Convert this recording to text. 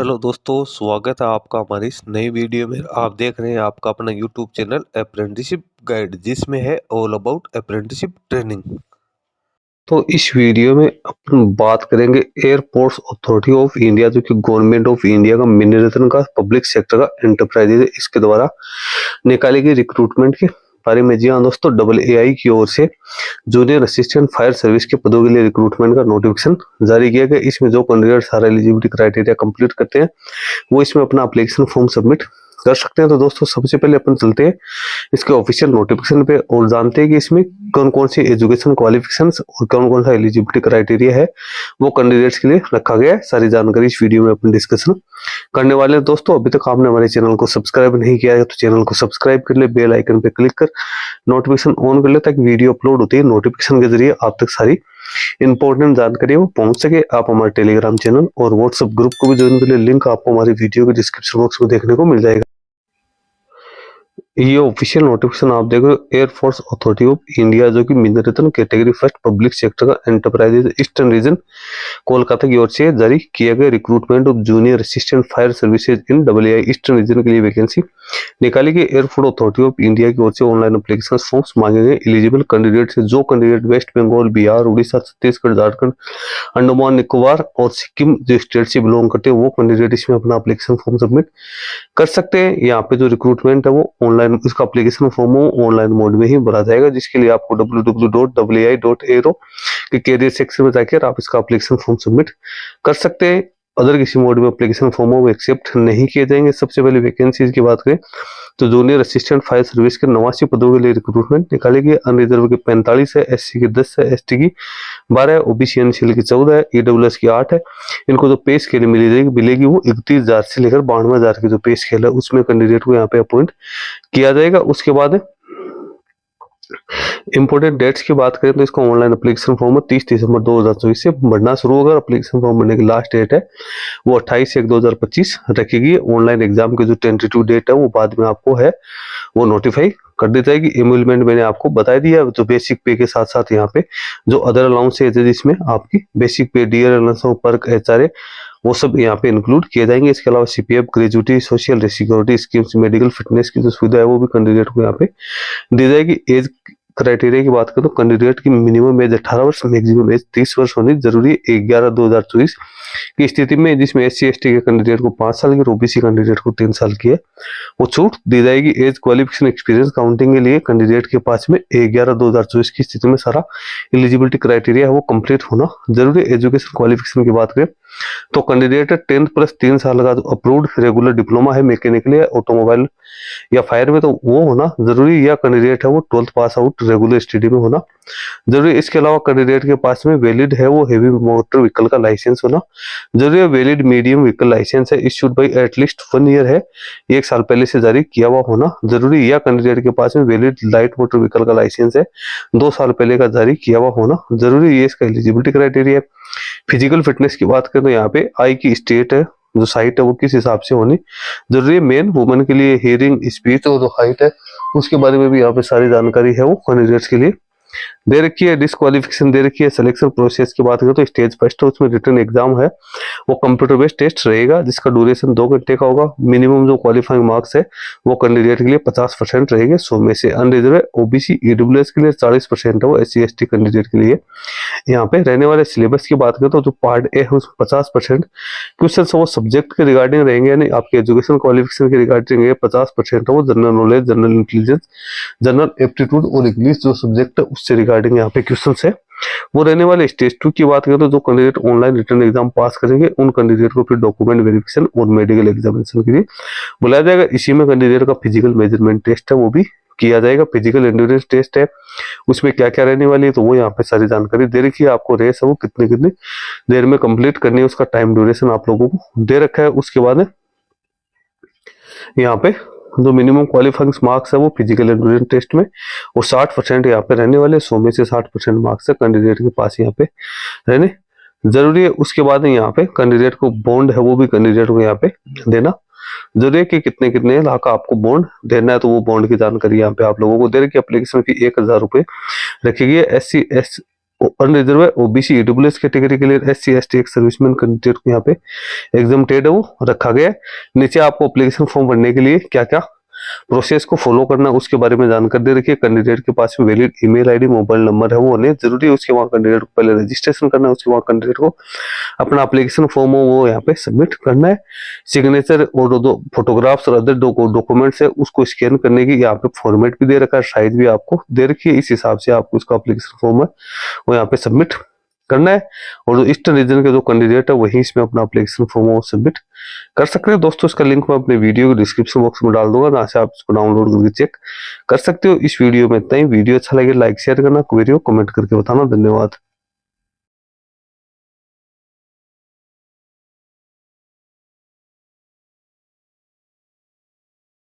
Hello दोस्तों, स्वागत है आपका हमारी इस नई वीडियो में। आप देख रहे हैं आपका अपना यूट्यूब चैनल अप्रेंटिसशिप गाइड, जिसमें है ऑल अबाउट अप्रेंटिसशिप ट्रेनिंग। तो इस वीडियो में अपन बात करेंगे एयरपोर्ट्स अथॉरिटी ऑफ इंडिया, जो कि गवर्नमेंट ऑफ इंडिया का मिनी का पब्लिक सेक्टर का एंटरप्राइज है, इसके द्वारा निकाली गई रिक्रूटमेंट के बारे में। जी हाँ दोस्तों, AA की ओर से जूनियर असिस्टेंट फायर सर्विस के पदों के लिए रिक्रूटमेंट का नोटिफिकेशन जारी किया गया। इसमें जो कैंडिडेट सारा एलिजिबिलिटी क्राइटेरिया कंप्लीट करते हैं वो इसमें अपना एप्लीकेशन फॉर्म सबमिट कर सकते हैं। तो दोस्तों सबसे पहले अपन चलते हैं इसके ऑफिशियल नोटिफिकेशन पे और जानते हैं कि इसमें कौन कौन सी एजुकेशन क्वालिफिकेशंस और कौन कौन सा एलिजिबिलिटी क्राइटेरिया है वो कैंडिडेट्स के लिए रखा गया है। सारी जानकारी इस वीडियो में अपन डिस्कशन करने वाले हैं। दोस्तों अभी तक आपने हमारे चैनल को सब्सक्राइब नहीं किया है तो चैनल को सब्सक्राइब कर ले, बेल आइकन पे क्लिक कर नोटिफिकेशन ऑन कर ले, ताकि वीडियो अपलोड होती है नोटिफिकेशन के जरिए आप तक सारी इंपॉर्टेंट जानकारी वो पहुंच सके। आप हमारे टेलीग्राम चैनल और व्हाट्सएप ग्रुप को भी ज्वाइन कर ले, लिंक आपको हमारी वीडियो के डिस्क्रिप्शन बॉक्स में देखने को मिल जाएगा। ये ऑफिशियल नोटिफिकेशन आप देख रहे हो एयरफोर्स अथॉरिटी ऑफ इंडिया, जो कि मिनिरत्न कैटेगरी फर्स्ट पब्लिक सेक्टर का एंटरप्राइजेज ईस्टर्न रीजन कोलकाता की ओर से जारी किया गया। Recruitment of junior assistant fire services in AA eastern region के लिए वैकेंसी निकाली गई। एयरफोर्स अथॉरिटी ऑफ इंडिया की ओर से ऑनलाइन एप्लीकेशन फॉर्म्स मांगे गए। एलिजिबल कैंडिडेट से जो कैंडिडेट वेस्ट बंगाल, बिहार, उड़ीसा, छत्तीसगढ़, झारखंड, अंडमान निकोबार और सिक्किम जो स्टेट से बिलोंग करते हैं वो कैंडिडेट इसमें अपना एप्लीकेशन फॉर्म सबमिट कर सकते हैं। यहाँ पे जो रिक्रूटमेंट है वो ऑनलाइन, इसका एप्लीकेशन फॉर्म ऑनलाइन मोड में ही भरा जाएगा, जिसके लिए आपको www.ai.aero के कैरियर सेक्शन में जाकर आप इसका एप्लीकेशन फॉर्म सबमिट कर सकते हैं। अदर किसी मोड में एप्लीकेशन फॉर्म वो एक्सेप्ट नहीं किए जाएंगे। सबसे पहले वैकेंसीज की बात करें तो जूनियर असिस्टेंट फायर सर्विस के 89 पदों के लिए रिक्रूटमेंट निकाली गई। अनरिजर्व के 45 है, SC की 10 है, ST की 12 है, OBC NCL की 14 है, EWS की 8 है। इनको जो पे स्केल मिलेगी वो 31,000 से लेकर 92,000 की जो पे स्केल है उसमें कैंडिडेट को यहाँ पे अपॉइंट किया जाएगा। उसके बाद इंपोर्टेंट डेट्स की बात करें तो इसका ऑनलाइन एप्लीकेशन फॉर्म 30 दिसंबर 2024 से भरना शुरू होगा। एप्लीकेशन फॉर्म भरने की लास्ट डेट है वो 28/1/2025 रखेगी। ऑनलाइन एग्जाम की जो टेंटेटिव डेट है वो बाद में आपको है वो नोटिफाई कर दी जाएगी। एमुलमेंट मैंने आपको बता दिया, तो बेसिक पे के साथ साथ यहाँ पे जो अदर अलाउंस है जिसमें आपकी बेसिक पे, डियर अलाउंस, पर्क, HRA वो सब यहाँ पे इंक्लूड किए जाएंगे। इसके अलावा CPF, gratuity, social security schemes, medical fitness की जो सुविधा है वो भी कैंडिडेट को यहाँ पे दी जाएगी। एज क्राइटेरिया की बात करें तो कैंडिडेट की मिनिमम एज 18 वर्ष, मैक्सिमम एज 30 वर्ष होनी जरूरी है 11/2024 की स्थिति में, जिसमें SC ST के कैंडिडेट को 5 साल की और OBC कैंडिडेट को 3 साल की है वो छूट दी जाएगी। एज क्वालिफिकेशन एक्सपीरियंस काउंटिंग के लिए कैंडिडेट के पास में 11/2024 की स्थिति में सारा एलिजिबिलिटी क्राइटेरिया है वो कंप्लीट होना जरूरी है। एजुकेशन क्वालिफिकेशन की बात करें तो कैंडिडेट 10th प्लस 3 साल का जो अप्रूव्ड रेगुलर डिप्लोमा है मैकेनिकल या ऑटोमोबाइल या फायर में तो वो होना जरूरी, या कैंडिडेट है वो 12th pass out regular study में होना जरूरी। इसके अलावा कैंडिडेट के पास में वैलिड है वो हेवी मोटर व्हीकल का लाइसेंस होना जरूरी है। वैलिड मीडियम व्हीकल लाइसेंस है, इश्यूड बाई एटलीस्ट 1 ईयर है, 1 साल पहले से जारी किया हुआ होना जरूरी, या कैंडिडेट के पास में वैलिड लाइट मोटर व्हीकल का लाइसेंस है 2 साल पहले का जारी किया हुआ होना जरूरी, ये इसका एलिजिबिलिटी क्राइटेरिया है। फिजिकल फिटनेस की बात करें तो यहाँ पे आई की स्टेट है जो साइट है वो किस हिसाब से होनी जरूरी है। मेन वुमेन के लिए हियरिंग, स्पीच और जो हाइट है उसके बारे में भी यहाँ पे सारी जानकारी है वो कैंडिडेट्स के लिए दे रखी है। डिस्क्वालिफिकेशन दे रखी है। सिलेक्शन प्रोसेस की बात करें तो स्टेज फर्स्ट है, उसमें रिटन एग्जाम है वो कंप्यूटर बेस्ड टेस्ट रहेगा जिसका ड्यूरेशन 2 घंटे का होगा। मिनिमम जो क्वालिफाइंग मार्क्स है वो कैंडिडेट के लिए 50% रहेंगे 100 में से। अनरिजर्व OBC EWS के लिए 40% है वो, SC ST कैंडिडेट के लिए यहाँ पे रहने वाले। सिलेबस की बात करें तो जो पार्ट ए है उसमें 50% क्वेश्चन वो सब्जेक्ट के रिगार्डिंग रहेंगे, यानी आपके एजुकेशन क्वालिफिकेशन के रिगार्डिंग रहेंगे। 50% है वो general knowledge, general intelligence, general aptitude और इंग्लिश जो सब्जेक्ट है उससे रिगार्डिंग यहाँ पे क्वेश्चन है वो रहने वाले। स्टेज 2 की बात करें तो जो कैंडिडेट ऑनलाइन रिटर्न एग्जाम पास करेंगे उन कैंडिडेट को फिर डॉक्यूमेंट वेरिफिकेशन और मेडिकल एग्जामिनेशन के लिए बुलाया जाएगा। इसी में कैंडिडेट का फिजिकल मेजरमेंट टेस्ट है वो भी किया जाएगा। फिजिकल एंड्योरेंस टेस्ट है उसमें क्या क्या रहने वाली है तो वो यहाँ पे सारी जानकारी दे रखी है। आपको रेस है वो कितनी कितनी देर में कंप्लीट करनी है उसका टाइम ड्यूरेशन आप लोगों को दे रखा है। उसके बाद यहाँ पे जो मिनिमम क्वालिफाइंग मार्क्स है वो फिजिकल एंड्योरेंस टेस्ट में वो 60% यहाँ पे रहने वाले, 100 में से 60% मार्क्स है कैंडिडेट के पास यहाँ पे रहने जरूरी है। उसके बाद यहाँ पे कैंडिडेट को बॉन्ड है वो भी कैंडिडेट को यहाँ पे देना जरूरी है कि कितने कितने लाख आपको बॉन्ड देना है, तो वो बॉन्ड की जानकारी यहाँ पे आप लोगों को दे रखी है। एप्लीकेशन फी 1,000 रुपए रखी गई है। SC अनरिजर्व है, ओबीसी ईडब्ल्यूएस कैटेगरी के लिए, SC ST ex serviceman candidate को यहाँ पे एग्जामटेड है वो रखा गया है। नीचे आपको एप्लीकेशन फॉर्म भरने के लिए क्या क्या प्रोसेस को फॉलो करना उसके बारे में जानकारी दे रखी है। कैंडिडेट के पास में valid email ID mobile number है वो होने जरूरी है। उसके वहाँ कैंडिडेट को पहले रजिस्ट्रेशन करना है, उसके वहाँ कैंडिडेट को अपना एप्लीकेशन फॉर्म हो वो यहाँ पे सबमिट करना है। सिग्नेचर और दो फोटोग्राफ्स और अदर डॉक्यूमेंट्स है उसको स्कैन करने की यहाँ पे फॉर्मेट भी दे रखा है, साइज भी आपको दे रखी है। इस हिसाब से आपको उसका एप्लीकेशन फॉर्म है वो यहाँ पे सबमिट करना है। और जो ईस्टर्न रीजन के जो कैंडिडेट है वही इसमें अपना एप्लीकेशन फॉर्म वो सबमिट कर सकते हैं। दोस्तों इसका लिंक मैं अपने वीडियो के डिस्क्रिप्शन बॉक्स में डाल दूंगा, जहाँ से आप इसको डाउनलोड करके चेक कर सकते हो। इस वीडियो में इतना ही। वीडियो अच्छा लगे लाइक शेयर करना, वीडियो कमेंट करके बताना। धन्यवाद।